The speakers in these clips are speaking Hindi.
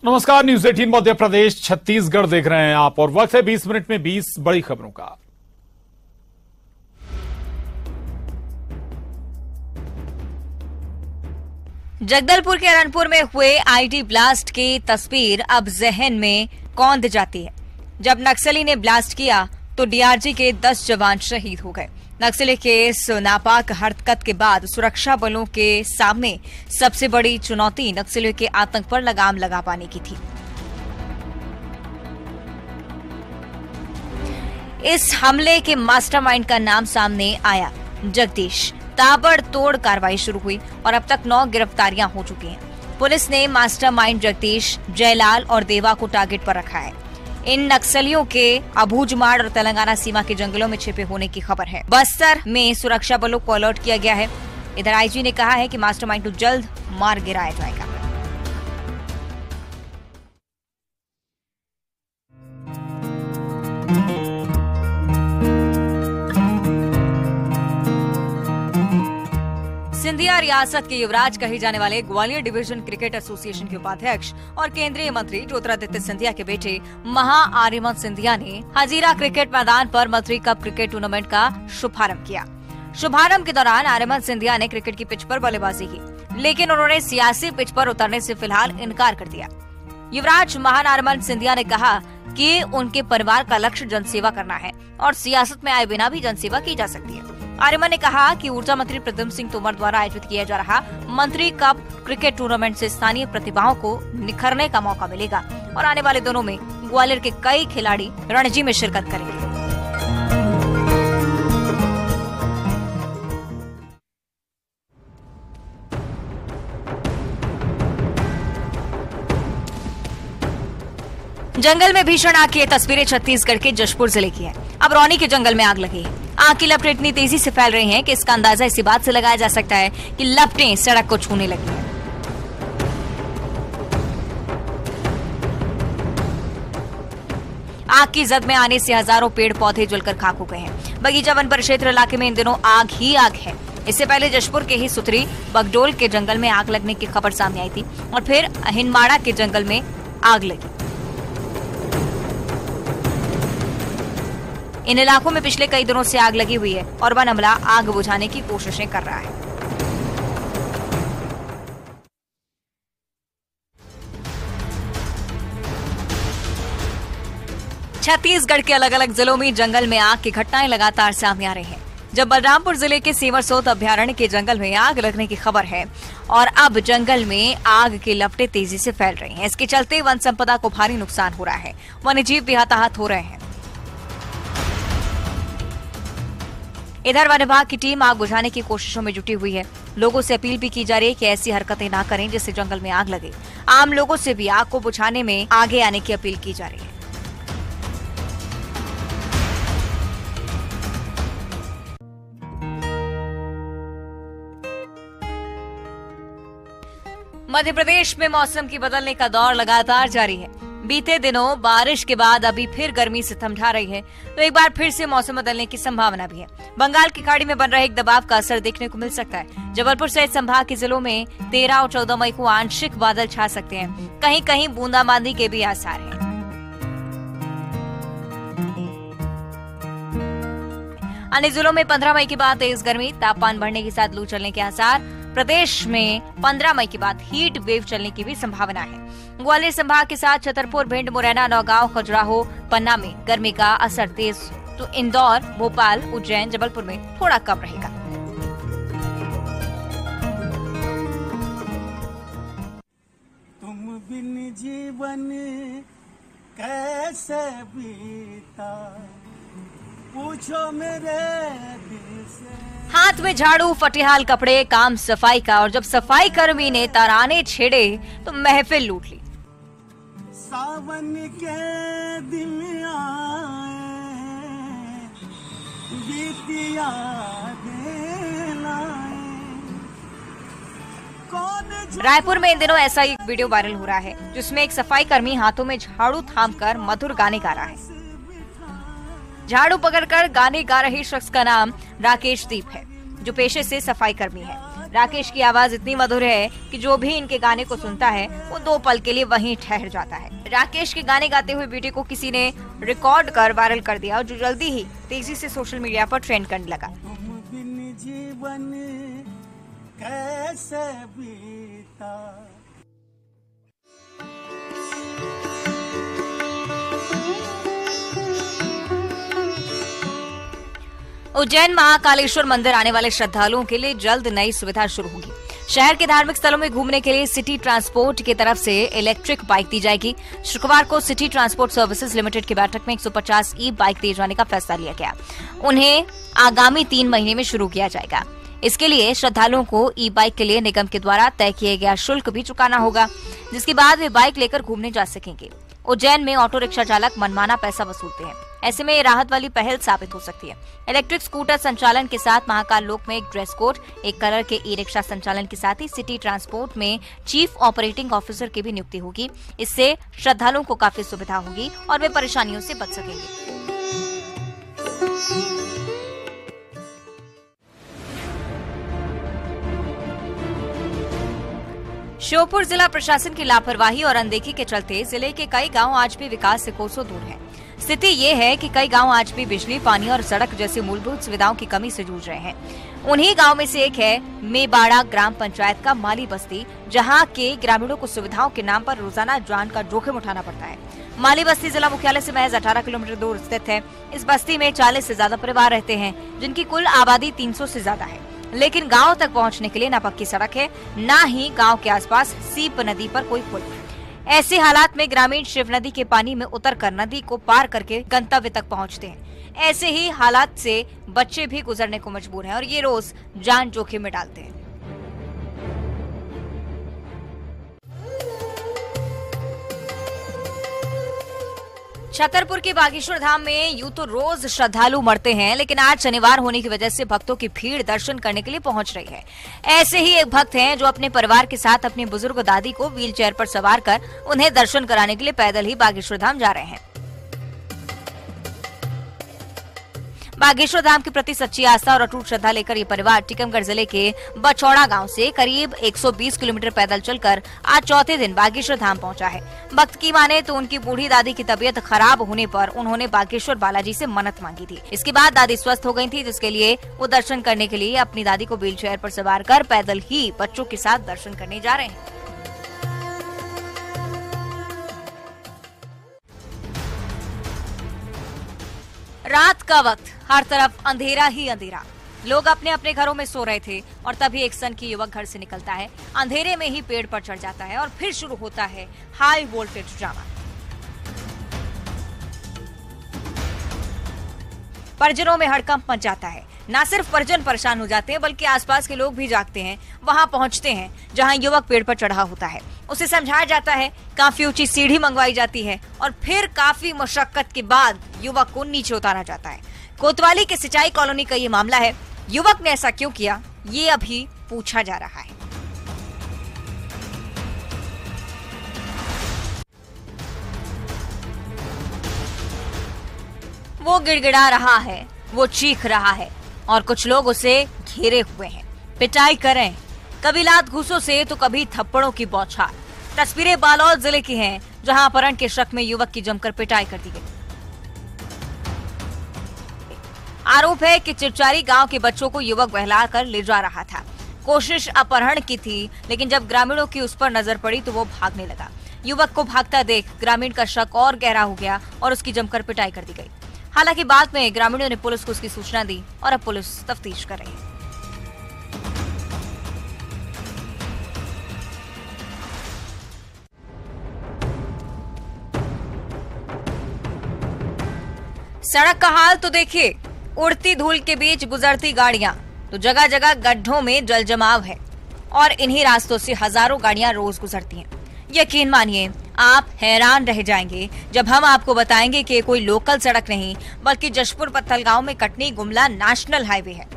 नमस्कार, न्यूज 18 मध्य प्रदेश छत्तीसगढ़ देख रहे हैं आप और वक्त है 20 मिनट में 20 बड़ी खबरों का। जगदलपुर के अरनपुर में हुए आईडी ब्लास्ट की तस्वीर अब जहन में कौंध जाती है। जब नक्सली ने ब्लास्ट किया तो डीआरजी के 10 जवान शहीद हो गए। नक्सली के इस नापाक हरकत के बाद सुरक्षा बलों के सामने सबसे बड़ी चुनौती नक्सलियों के आतंक पर लगाम लगा पाने की थी। इस हमले के मास्टरमाइंड का नाम सामने आया, जगदीश। ताबड़तोड़ कार्रवाई शुरू हुई और अब तक 9 गिरफ्तारियां हो चुकी हैं। पुलिस ने मास्टरमाइंड जगदीश, जयलाल और देवा को टारगेट पर रखा है। इन नक्सलियों के अबूझमाड़ और तेलंगाना सीमा के जंगलों में छिपे होने की खबर है। बस्तर में सुरक्षा बलों को अलर्ट किया गया है। इधर आईजी ने कहा है कि मास्टरमाइंड को जल्द मार गिराया जाएगा। सिंधिया रियासत के युवराज कहे जाने वाले ग्वालियर डिवीजन क्रिकेट एसोसिएशन के उपाध्यक्ष और केंद्रीय मंत्री ज्योतिरादित्य सिंधिया के बेटे महा आर्यमन सिंधिया ने हजीरा क्रिकेट मैदान पर मंत्री कप क्रिकेट टूर्नामेंट का शुभारंभ किया। शुभारंभ के दौरान आर्यमन सिंधिया ने क्रिकेट की पिच पर बल्लेबाजी की, लेकिन उन्होंने सियासी पिच पर उतरने से फिलहाल इनकार कर दिया। युवराज महान आर्यमन सिंधिया ने कहा कि उनके परिवार का लक्ष्य जनसेवा करना है और सियासत में आए बिना भी जनसेवा की जा सकती है। आर्यमन ने कहा कि ऊर्जा मंत्री प्रद्युम्न सिंह तोमर द्वारा आयोजित किया जा रहा मंत्री कप क्रिकेट टूर्नामेंट से स्थानीय प्रतिभाओं को निखरने का मौका मिलेगा और आने वाले दिनों में ग्वालियर के कई खिलाड़ी रणजी में शिरकत करेंगे। जंगल में भीषण आग की तस्वीरें छत्तीसगढ़ के जशपुर जिले की है। अब रौनी के जंगल में आग लगी है। आग की लपटें इतनी तेजी से फैल रही हैं कि इसका अंदाजा इसी बात से लगाया जा सकता है कि लपटें सड़क को छूने लगी हैं। आग की जद में आने से हजारों पेड़ पौधे जलकर खाक हो गए हैं। बगीचा वन परिक्षेत्र इलाके में इन दिनों आग ही आग है। इससे पहले जशपुर के ही सुथरी बगडोल के जंगल में आग लगने की खबर सामने आई थी और फिर हिंदमाड़ा के जंगल में आग लगी। इन इलाकों में पिछले कई दिनों से आग लगी हुई है और वन अमला आग बुझाने की कोशिशें कर रहा है। छत्तीसगढ़ के अलग अलग जिलों में जंगल में आग की घटनाएं लगातार सामने आ रही हैं। जब बलरामपुर जिले के सेवरसोत अभ्यारण्य के जंगल में आग लगने की खबर है और अब जंगल में आग की लपटें तेजी से फैल रही हैं। इसके चलते वन संपदा को भारी नुकसान हो रहा है। वन्यजीव भी हताहत हो रहे हैं। इधर वन विभाग की टीम आग बुझाने की कोशिशों में जुटी हुई है। लोगों से अपील भी की जा रही है कि ऐसी हरकतें ना करें जिससे जंगल में आग लगे। आम लोगों से भी आग को बुझाने में आगे आने की अपील की जा रही है। मध्य प्रदेश में मौसम की बदलने का दौर लगातार जारी है। बीते दिनों बारिश के बाद अभी फिर गर्मी से थमठा रही है, तो एक बार फिर से मौसम बदलने की संभावना भी है। बंगाल की खाड़ी में बन रहे एक दबाव का असर देखने को मिल सकता है। जबलपुर सहित संभाग के जिलों में 13 और 14 मई को आंशिक बादल छा सकते हैं। कहीं कहीं बूंदाबांदी के भी आसार हैं। अन्य जिलों में 15 मई के बाद तेज गर्मी, तापमान बढ़ने के साथ लू चलने के आसार। प्रदेश में 15 मई के बाद हीट वेव चलने की भी संभावना है। ग्वालियर संभाग के साथ छतरपुर, भिंड, मुरैना, नौगांव, खजुराहो, पन्ना में गर्मी का असर तेज, तो इंदौर, भोपाल, उज्जैन, जबलपुर में थोड़ा कम रहेगा। तुम बिन जीवन कैसे बीता, पूछो मेरे दिल से। हाथ में झाड़ू, फटेहाल कपड़े, काम सफाई का, और जब सफाई कर्मी ने तराने छेड़े तो महफिल लूट ली। सावन के दिन आए, बीतिया रायपुर में इन दिनों ऐसा एक वीडियो वायरल हो रहा है जिसमें एक सफाई कर्मी हाथों में झाड़ू थामकर मधुर गाने गा रहा है। झाड़ू पकड़कर गाने गा रहे शख्स का नाम राकेश दीप है, जो पेशे से सफाई कर्मी है। राकेश की आवाज इतनी मधुर है कि जो भी इनके गाने को सुनता है वो 2 पल के लिए वहीं ठहर जाता है। राकेश के गाने गाते हुए वीडियो को किसी ने रिकॉर्ड कर वायरल कर दिया, जो जल्दी ही तेजी से सोशल मीडिया पर ट्रेंड करने लगा। तुम बिन जीवन कैसे बीता। उज्जैन महाकालेश्वर मंदिर आने वाले श्रद्धालुओं के लिए जल्द नई सुविधा शुरू होगी। शहर के धार्मिक स्थलों में घूमने के लिए सिटी ट्रांसपोर्ट की तरफ से इलेक्ट्रिक बाइक दी जाएगी। शुक्रवार को सिटी ट्रांसपोर्ट सर्विसेज लिमिटेड की बैठक में 150 ई बाइक दिए जाने का फैसला लिया गया। उन्हें आगामी 3 महीने में शुरू किया जाएगा। इसके लिए श्रद्धालुओं को ई बाइक के लिए निगम के द्वारा तय किया गया शुल्क भी चुकाना होगा, जिसके बाद वे बाइक लेकर घूमने जा सकेंगे। उज्जैन में ऑटो रिक्शा चालक मनमाना पैसा वसूलते हैं, ऐसे में ये राहत वाली पहल साबित हो सकती है। इलेक्ट्रिक स्कूटर संचालन के साथ महाकाल लोक में एक ड्रेस कोड, एक कलर के ई रिक्शा संचालन के साथ ही सिटी ट्रांसपोर्ट में चीफ ऑपरेटिंग ऑफिसर की भी नियुक्ति होगी। इससे श्रद्धालुओं को काफी सुविधा होगी और वे परेशानियों से बच सकेंगे। श्योपुर जिला प्रशासन की लापरवाही और अनदेखी के चलते जिले के कई गांव आज भी विकास से कोसों दूर हैं। स्थिति ये है कि कई गांव आज भी बिजली, पानी और सड़क जैसी मूलभूत सुविधाओं की कमी से जूझ रहे हैं। उन्हीं गांव में से एक है मेबाड़ा ग्राम पंचायत का माली बस्ती, जहां के ग्रामीणों को सुविधाओं के नाम पर रोजाना जान का जोखिम उठाना पड़ता है। माली बस्ती जिला मुख्यालय से महज 18 किलोमीटर दूर स्थित है। इस बस्ती में 40 से ज्यादा परिवार रहते हैं, जिनकी कुल आबादी 300 से ज्यादा है। लेकिन गांव तक पहुंचने के लिए न पक्की सड़क है, न ही गांव के आसपास सीप नदी पर कोई पुल। ऐसे हालात में ग्रामीण शिव नदी के पानी में उतरकर नदी को पार करके गंतव्य तक पहुंचते हैं। ऐसे ही हालात से बच्चे भी गुजरने को मजबूर हैं और ये रोज जान जोखिम में डालते हैं। छतरपुर के बागेश्वर धाम में यूं तो रोज श्रद्धालु मरते हैं, लेकिन आज शनिवार होने की वजह से भक्तों की भीड़ दर्शन करने के लिए पहुंच रही है। ऐसे ही एक भक्त हैं जो अपने परिवार के साथ अपनी बुजुर्ग दादी को व्हील चेयर पर सवार कर उन्हें दर्शन कराने के लिए पैदल ही बागेश्वर धाम जा रहे हैं। बागेश्वर धाम के प्रति सच्ची आस्था और अटूट श्रद्धा लेकर ये परिवार टीकमगढ़ जिले के बचौड़ा गांव से करीब 120 किलोमीटर पैदल चलकर आज चौथे दिन बागेश्वर धाम पहुंचा है। भक्त की माने तो उनकी बूढ़ी दादी की तबीयत खराब होने पर उन्होंने बागेश्वर बालाजी से मन्नत मांगी थी। इसके बाद दादी स्वस्थ हो गई थी, जिसके लिए वो दर्शन करने के लिए अपनी दादी को व्हील चेयर पर सवार कर पैदल ही बच्चों के साथ दर्शन करने जा रहे हैं। रात का वक्त, हर तरफ अंधेरा ही अंधेरा। लोग अपने अपने घरों में सो रहे थे और तभी एक सन की युवक घर से निकलता है, अंधेरे में ही पेड़ पर चढ़ जाता है और फिर शुरू होता है हाई वोल्टेज ड्रामा। परिजनों में हड़कंप मच जाता है। न सिर्फ परिजन परेशान हो जाते हैं, बल्कि आसपास के लोग भी जागते हैं, वहां पहुंचते हैं जहां युवक पेड़ पर चढ़ा होता है। उसे समझाया जाता है, काफी ऊंची सीढ़ी मंगवाई जाती है और फिर काफी मशक्कत के बाद युवक को नीचे उतारा जाता है। कोतवाली के सिंचाई कॉलोनी का ये मामला है। युवक ने ऐसा क्यों किया, ये अभी पूछा जा रहा है। वो गिड़गिड़ा रहा है, वो चीख रहा है और कुछ लोग उसे घेरे हुए हैं, पिटाई करें, कभी लात घूसों से तो कभी थप्पड़ों की बौछार। तस्वीरें बालोद जिले की हैं, जहां अपहरण के शक में युवक की जमकर पिटाई कर दी गई। आरोप है कि चिरचारी गांव के बच्चों को युवक बहलाकर ले जा रहा था। कोशिश अपहरण की थी, लेकिन जब ग्रामीणों की उस पर नजर पड़ी तो वो भागने लगा। युवक को भागता देख ग्रामीण का शक और गहरा हो गया और उसकी जमकर पिटाई कर दी गई। हालांकि बाद में ग्रामीणों ने पुलिस को उसकी सूचना दी और अब पुलिस तफ्तीश कर रही है। सड़क का हाल तो देखिए, उड़ती धूल के बीच गुजरती गाड़ियां, तो जगह जगह गड्ढों में जल जमाव है और इन्हीं रास्तों से हजारों गाड़ियां रोज गुजरती हैं। यकीन मानिए, आप हैरान रह जाएंगे जब हम आपको बताएंगे कि कोई लोकल सड़क नहीं, बल्कि जशपुर पत्थलगांव में कटनी गुमला नेशनल हाईवे है।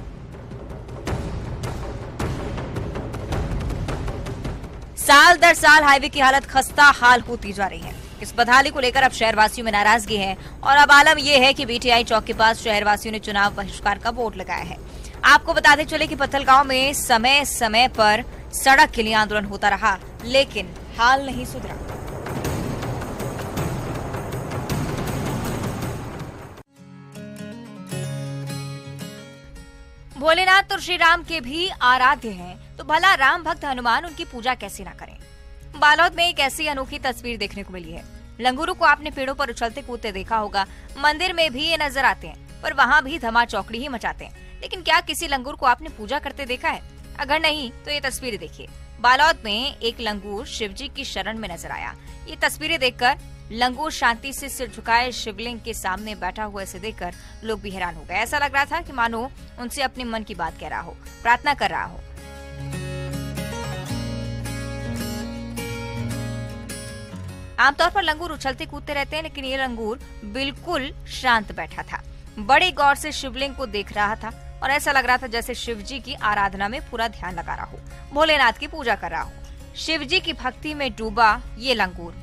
साल दर साल हाईवे की हालत खस्ता हाल होती जा रही है। इस बदहाली को लेकर अब शहरवासियों में नाराजगी है और अब आलम यह है कि बीटीआई चौक के पास शहरवासियों ने चुनाव बहिष्कार का बोर्ड लगाया है। आपको बताते चले कि पत्थलगांव में समय समय पर सड़क के लिए आंदोलन होता रहा, लेकिन हाल नहीं सुधरा। भोलेनाथ और श्री राम के भी आराध्य हैं, तो भला राम भक्त हनुमान उनकी पूजा कैसे ना करें। बालोद में एक ऐसी अनोखी तस्वीर देखने को मिली है। लंगूरों को आपने पेड़ों पर उछलते कूदते देखा होगा, मंदिर में भी ये नजर आते हैं, पर वहाँ भी धमा चौकड़ी ही मचाते हैं। लेकिन क्या किसी लंगूर को आपने पूजा करते देखा है? अगर नहीं तो ये तस्वीरें देखिए। बालोद में एक लंगूर शिवजी की शरण में नजर आया। ये तस्वीरें देखकर लंगूर शांति से सिर झुकाए शिवलिंग के सामने बैठा हुआ ऐसे देखकर लोग भी हैरान हो गए। ऐसा लग रहा था कि मानो उनसे अपने मन की बात कह रहा हो, प्रार्थना कर रहा हो। आमतौर पर लंगूर उछलते कूदते रहते हैं, लेकिन ये लंगूर बिल्कुल शांत बैठा था, बड़े गौर से शिवलिंग को देख रहा था और ऐसा लग रहा था जैसे शिवजी की आराधना में पूरा ध्यान लगा रहा हो, भोलेनाथ की पूजा कर रहा हो। शिवजी की भक्ति में डूबा ये लंगूर।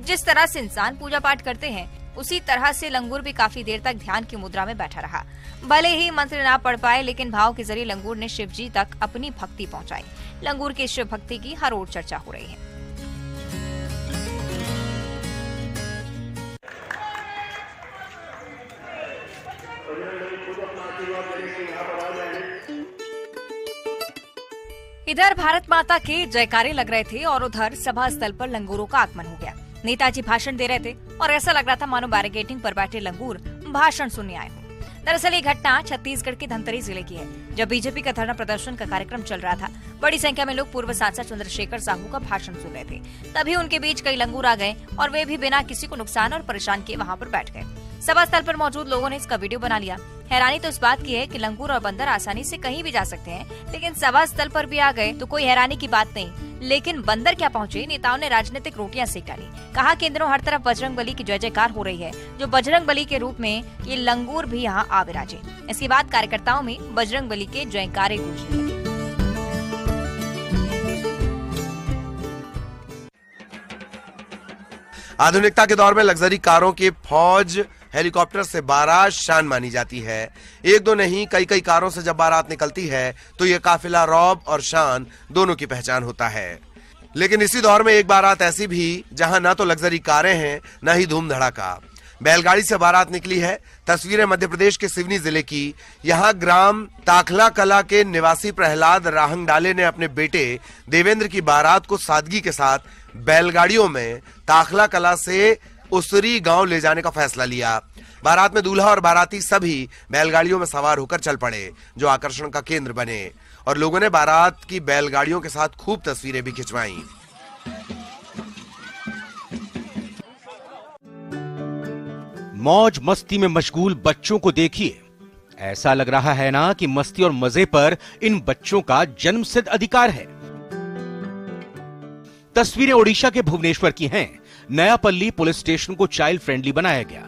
जिस तरह से इंसान पूजा पाठ करते हैं, उसी तरह से लंगूर भी काफी देर तक ध्यान की मुद्रा में बैठा रहा। भले ही मंत्र ना पढ़ पाए, लेकिन भाव के जरिए लंगूर ने शिवजी तक अपनी भक्ति पहुंचाई। लंगूर की शिव भक्ति की हर ओर चर्चा हो रही है। इधर भारत माता के जयकारे लग रहे थे और उधर सभा स्थल पर लंगूरों का आगमन हो गया। नेताजी भाषण दे रहे थे और ऐसा लग रहा था मानो बैरिकेडिंग पर बैठे लंगूर भाषण सुनने आए हों। दरअसल ये घटना छत्तीसगढ़ के धमतरी जिले की है, जब बीजेपी का धरना प्रदर्शन का कार्यक्रम चल रहा था। बड़ी संख्या में लोग पूर्व सांसद चंद्रशेखर साहू का भाषण सुन रहे थे। तभी उनके बीच कई लंगूर आ गए और वे भी बिना किसी को नुकसान और परेशान किए वहाँ पर बैठ गए। सभा स्थल पर मौजूद लोगों ने इसका वीडियो बना लिया। हैरानी तो इस बात की है कि लंगूर और बंदर आसानी से कहीं भी जा सकते हैं, लेकिन सभा स्थल पर भी आ गए तो कोई हैरानी की बात नहीं। लेकिन बंदर क्या पहुंचे, नेताओं ने राजनीतिक रोटियां सेक डाली। कहा कि इन दिनों हर तरफ बजरंग बली की जय जयकार हो रही है, जो बजरंग बली के रूप में ये लंगूर भी यहाँ आ विराजे। इसके बाद कार्यकर्ताओं में बजरंग बली के जयकारे गूंजने लगे। आधुनिकता के दौर में लग्जरी कारों के फौज हेलीकॉप्टर से बारात शान मानी जाती है। एक दो नहीं, कई कई कारों से जब बारात निकलती है तो ये काफिला रौब और शान दोनों की पहचान होता है। लेकिन इसी दौर में एक बारात ऐसी भी जहां ना तो लग्जरी कारें हैं, ना ही धूम धड़ाका। बैलगाड़ी से बारात निकली है। तस्वीरें मध्य प्रदेश के सिवनी जिले की। यहाँ ग्राम ताखला कला के निवासी प्रहलाद राहंगडाले ने अपने बेटे देवेंद्र की बारात को सादगी के साथ बैलगाड़ियों में ताखला कला से उसरी गांव ले जाने का फैसला लिया। बारात में दूल्हा और बाराती सभी बैलगाड़ियों में सवार होकर चल पड़े, जो आकर्षण का केंद्र बने और लोगों ने बारात की बैलगाड़ियों के साथ खूब तस्वीरें भी खिंचवाईं। मौज मस्ती में मशगूल बच्चों को देखिए। ऐसा लग रहा है ना कि मस्ती और मजे पर इन बच्चों का जन्मसिद्ध अधिकार है। तस्वीरें ओडिशा के भुवनेश्वर की हैं। नयापल्ली पुलिस स्टेशन को चाइल्ड फ्रेंडली बनाया गया।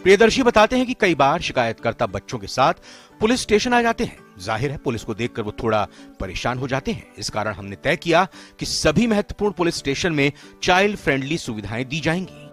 प्रियदर्शी बताते हैं कि कई बार शिकायतकर्ता बच्चों के साथ पुलिस स्टेशन आ जाते हैं। जाहिर है पुलिस को देखकर वो थोड़ा परेशान हो जाते हैं। इस कारण हमने तय किया कि सभी महत्वपूर्ण पुलिस स्टेशन में चाइल्ड फ्रेंडली सुविधाएं दी जाएंगी।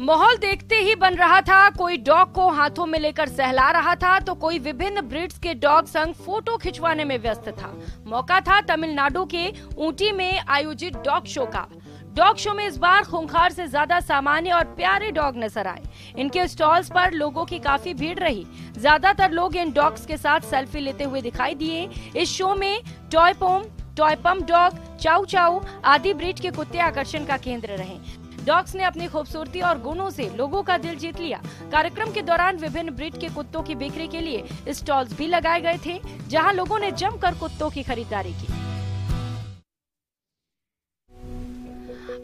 माहौल देखते ही बन रहा था। कोई डॉग को हाथों में लेकर सहला रहा था, तो कोई विभिन्न ब्रीड्स के डॉग संग फोटो खिंचवाने में व्यस्त था। मौका था तमिलनाडु के ऊटी में आयोजित डॉग शो का। डॉग शो में इस बार खूंखार से ज्यादा सामान्य और प्यारे डॉग नजर आए। इनके स्टॉल्स पर लोगों की काफी भीड़ रही। ज्यादातर लोग इन डॉग्स के साथ सेल्फी लेते हुए दिखाई दिए। इस शो में टॉय पम डॉग, चाउ चाउ आदि ब्रीड के कुत्ते आकर्षण का केंद्र रहे। डॉग्स ने अपनी खूबसूरती और गुणों से लोगों का दिल जीत लिया। कार्यक्रम के दौरान विभिन्न ब्रीड के कुत्तों की बिक्री के लिए स्टॉल्स भी लगाए गए थे, जहां लोगों ने जमकर कुत्तों की खरीदारी की।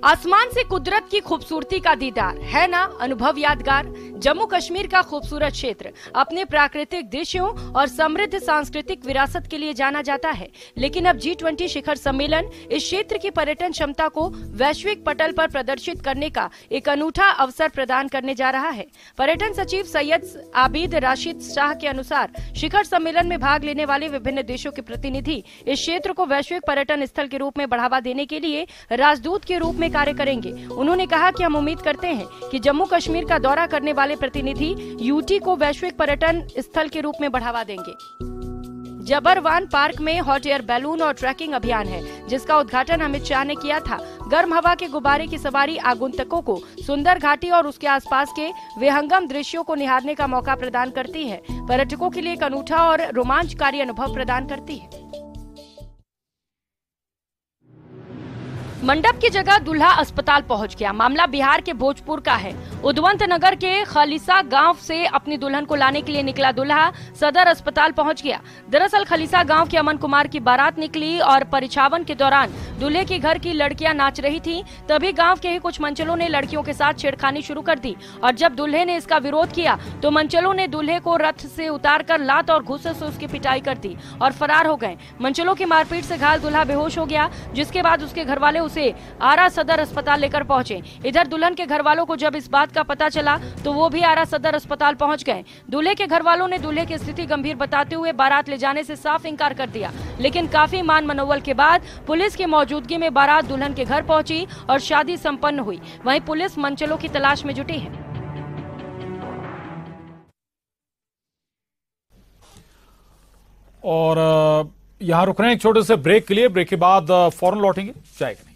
आसमान से कुदरत की खूबसूरती का दीदार है ना अनुभव यादगार। जम्मू कश्मीर का खूबसूरत क्षेत्र अपने प्राकृतिक दृश्यों और समृद्ध सांस्कृतिक विरासत के लिए जाना जाता है, लेकिन अब G20 शिखर सम्मेलन इस क्षेत्र की पर्यटन क्षमता को वैश्विक पटल पर प्रदर्शित करने का एक अनूठा अवसर प्रदान करने जा रहा है। पर्यटन सचिव सैयद आबिद राशिद शाह के अनुसार शिखर सम्मेलन में भाग लेने वाले विभिन्न देशों के प्रतिनिधि इस क्षेत्र को वैश्विक पर्यटन स्थल के रूप में बढ़ावा देने के लिए राजदूत के रूप में कार्य करेंगे। उन्होंने कहा कि हम उम्मीद करते हैं कि जम्मू कश्मीर का दौरा करने वाले प्रतिनिधि यूटी को वैश्विक पर्यटन स्थल के रूप में बढ़ावा देंगे। जबरवान पार्क में हॉट एयर बैलून और ट्रैकिंग अभियान है, जिसका उद्घाटन अमित शाह ने किया था। गर्म हवा के गुब्बारे की सवारी आगंतुकों को सुंदर घाटी और उसके आसपास के विहंगम दृश्यों को निहारने का मौका प्रदान करती है। पर्यटकों के लिए एक अनूठा और रोमांचकारी अनुभव प्रदान करती है। मंडप की जगह दूल्हा अस्पताल पहुंच गया। मामला बिहार के भोजपुर का है। उदवंत नगर के खलीसा गांव से अपनी दुल्हन को लाने के लिए निकला दूल्हा सदर अस्पताल पहुंच गया। दरअसल खलीसा गांव के अमन कुमार की बारात निकली और परिछावन के दौरान दूल्हे के घर की लड़कियां नाच रही थीं। तभी गांव के ही कुछ मंचलों ने लड़कियों के साथ छेड़खानी शुरू कर दी और जब दूल्हे ने इसका विरोध किया तो मंचलों ने दूल्हे को रथ से उतारकर लात और घूंसे से उसकी पिटाई कर दी और फरार हो गए। मंचलों की मारपीट से घायल दूल्हा बेहोश हो गया, जिसके बाद उसके घर वाले उसे आरा सदर अस्पताल लेकर पहुंचे। इधर दुल्हन के घर वालों को जब इस बात का पता चला तो वो भी आरा सदर अस्पताल पहुंच गए। दूल्हे के घर वालों ने दूल्हे की स्थिति गंभीर बताते हुए बारात ले जाने से साफ इंकार कर दिया, लेकिन काफी मान मनोवल के बाद पुलिस की मौजूदगी में बारात दुल्हन के घर पहुंची और शादी संपन्न हुई। वहीं पुलिस मंचलों की तलाश में जुटी है। और यहां रुक रहे हैं एक छोटे से ब्रेक के लिए। ब्रेक के बाद फौरन लौटेंगे, जाएगा नहीं।